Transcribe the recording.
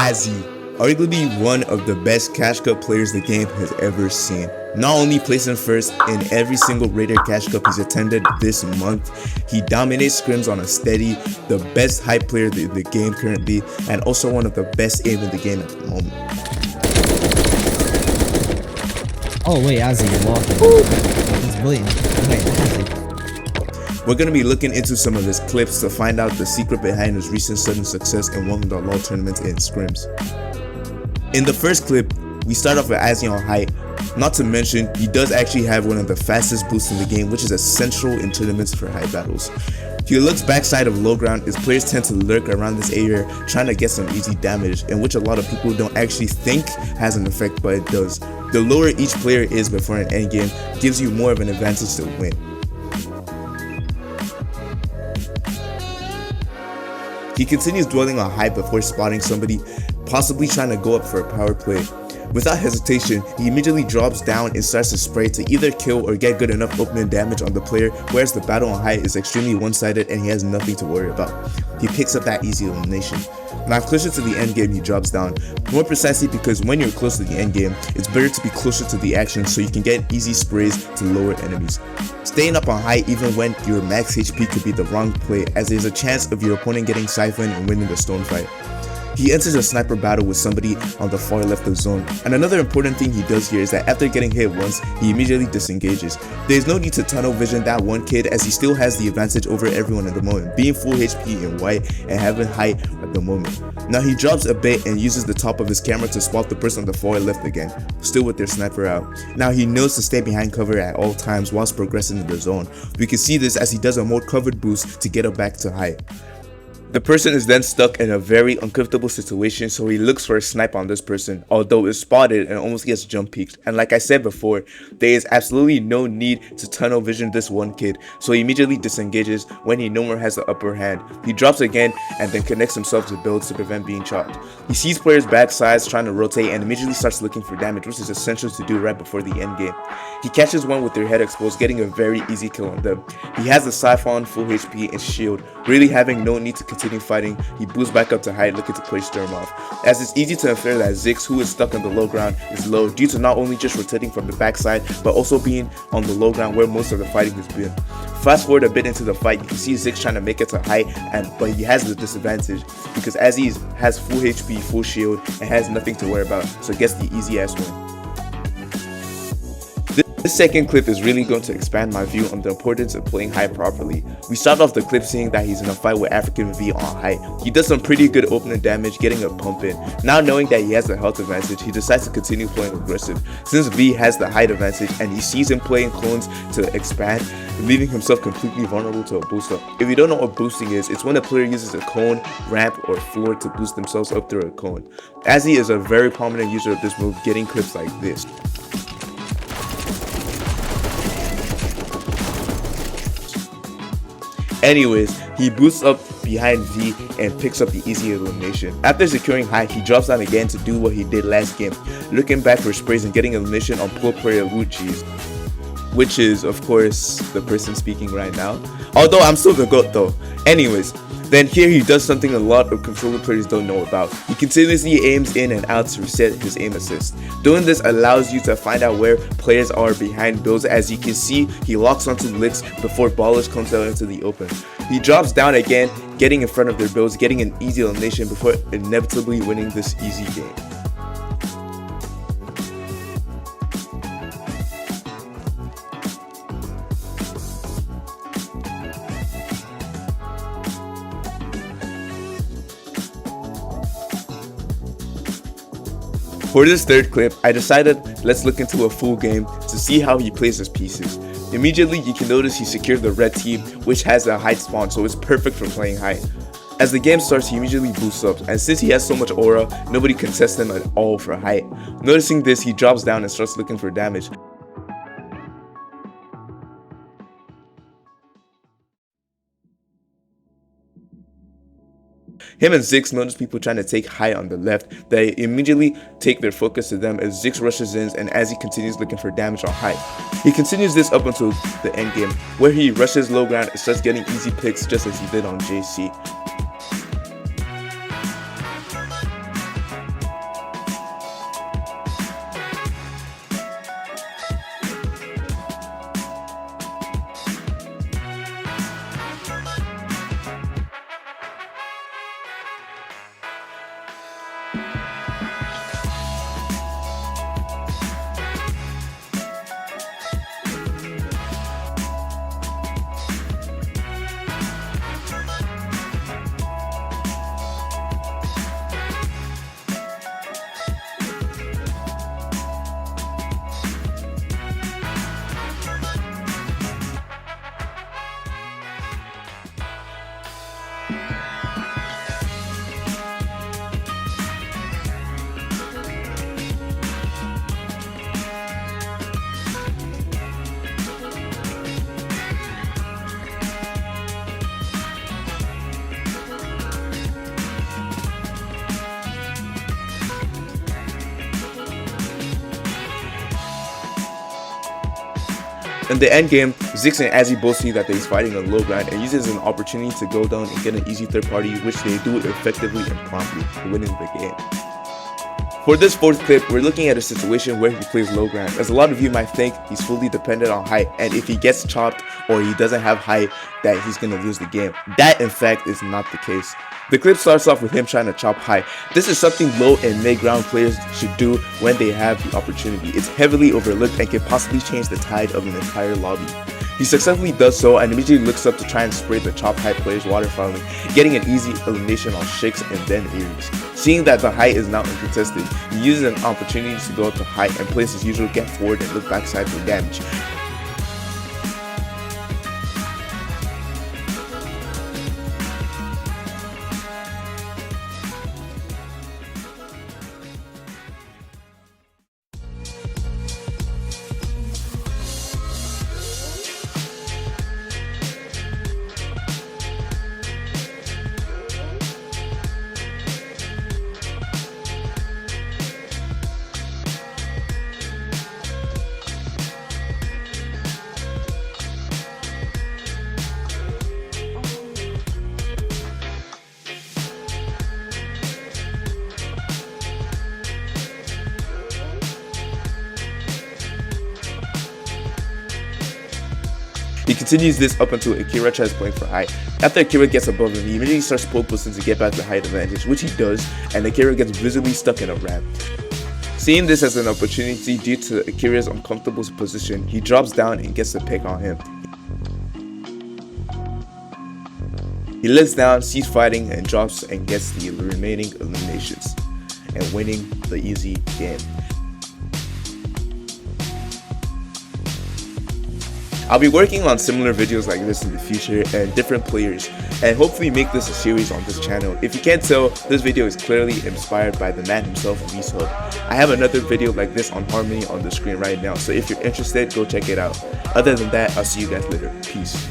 Azii, arguably one of the best Cash Cup players the game has ever seen. Not only placing first in every single Raider Cash Cup he's attended this month, he dominates scrims on a steady, the best hype player in the game currently, and also one of the best aim in the game at the moment. Oh wait, Azii, you're walking. He's brilliant. We're going to be looking into some of his clips to find out the secret behind his recent sudden success in 1v1.LOL tournaments and scrims. In the first clip, we start off with Azii on height. Not to mention, he does actually have one of the fastest boosts in the game, which is essential in tournaments for high battles. He looks backside of low ground. His players tend to lurk around this area trying to get some easy damage, in which a lot of people don't actually think has an effect, but it does. The lower each player is before an endgame gives you more of an advantage to win. He continues dwelling on height before spotting somebody, possibly trying to go up for a power play. Without hesitation, he immediately drops down and starts to spray to either kill or get good enough opening damage on the player, whereas the battle on height is extremely one-sided and he has nothing to worry about. He picks up that easy elimination. Now closer to the end game, he drops down, more precisely because when you're close to the end game, it's better to be closer to the action so you can get easy sprays to lower enemies. Staying up on height even when your max HP could be the wrong play, as there's a chance of your opponent getting siphoned and winning the stone fight. He enters a sniper battle with somebody on the far left of zone, and another important thing he does here is that after getting hit once, he immediately disengages. There is no need to tunnel vision that one kid, as he still has the advantage over everyone at the moment, being full HP in white and having height at the moment. Now he drops a bit and uses the top of his camera to spot the person on the far left again, still with their sniper out. Now he knows to stay behind cover at all times whilst progressing in the zone. We can see this as he does a more covered boost to get up back to height. The person is then stuck in a very uncomfortable situation, so he looks for a snipe on this person, although it's spotted and almost gets jump peeked. And like I said before, there is absolutely no need to tunnel vision this one kid, so he immediately disengages when he no more has the upper hand. He drops again and then connects himself to builds to prevent being chopped. He sees players backsides trying to rotate and immediately starts looking for damage, which is essential to do right before the end game. He catches one with their head exposed, getting a very easy kill on them. He has the siphon, full HP, and shield, really having no need to continue fighting. He boosts back up to height, looking to play Sturm off, as it's easy to infer that Zix, who is stuck on the low ground, is low due to not only just rotating from the backside but also being on the low ground where most of the fighting has been. Fast forward a bit into the fight, you can see Zix trying to make it to height, but he has the disadvantage because Azii has full HP, full shield, and has nothing to worry about, so gets the easy ass win. This second clip is really going to expand my view on the importance of playing height properly. We start off the clip seeing that he's in a fight with African V on height. He does some pretty good opening damage, getting a pump in. Now knowing that he has the health advantage, he decides to continue playing aggressive. Since V has the height advantage and he sees him playing clones to expand, leaving himself completely vulnerable to a boost up. If you don't know what boosting is, it's when a player uses a cone, ramp, or floor to boost themselves up through a cone. Azii is a very prominent user of this move, getting clips like this. Anyways, he boosts up behind V and picks up the easy elimination. After securing height, he drops down again to do what he did last game, looking back for sprays and getting elimination on pro player Wuchi's, which is of course the person speaking right now, although I'm still the GOAT though. Anyways, then here he does something a lot of controller players don't know about. He continuously aims in and out to reset his aim assist. Doing this allows you to find out where players are behind builds. As you can see, he locks onto licks before ballers comes out into the open. He drops down again, getting in front of their builds, getting an easy elimination before inevitably winning this easy game. For this third clip, I decided let's look into a full game to see how he plays his pieces. Immediately you can notice he secured the red team, which has a height spawn, so it's perfect for playing height. As the game starts, he immediately boosts up, and since he has so much aura, nobody can test him at all for height. Noticing this, he drops down and starts looking for damage. Him and Zix notice people trying to take height on the left. They immediately take their focus to them as Zix rushes in and Azii continues looking for damage on height. He continues this up until the end game, where he rushes low ground and starts getting easy picks just as he did on JC. In the end game, Zix and Azii both see that he's fighting on low ground and uses an opportunity to go down and get an easy third party, which they do effectively and promptly, winning the game. For this fourth clip, we're looking at a situation where he plays low ground, as a lot of you might think he's fully dependent on height, and if he gets chopped or he doesn't have height, that he's gonna lose the game. That in fact is not the case. The clip starts off with him trying to chop high. This is something low and mid ground players should do when they have the opportunity. It's heavily overlooked and can possibly change the tide of an entire lobby. He successfully does so and immediately looks up to try and spray the chop high players waterfalling, getting an easy elimination on Shakes and then Aries. Seeing that the height is now uncontested, he uses an opportunity to go up to height and plays his usual get forward and look backside for damage. He continues this up until Akira tries playing for height. After Akira gets above him, he immediately starts poke boosting to get back the height advantage, which he does, and Akira gets visibly stuck in a ramp. Seeing this as an opportunity due to Akira's uncomfortable position, he drops down and gets the pick on him. He lets down, sees fighting, and drops and gets the remaining eliminations, and winning the easy game. I'll be working on similar videos like this in the future and different players, and hopefully make this a series on this channel. If you can't tell, this video is clearly inspired by the man himself, Azii. I have another video like this on Harmony on the screen right now, so if you're interested, go check it out. Other than that, I'll see you guys later. Peace.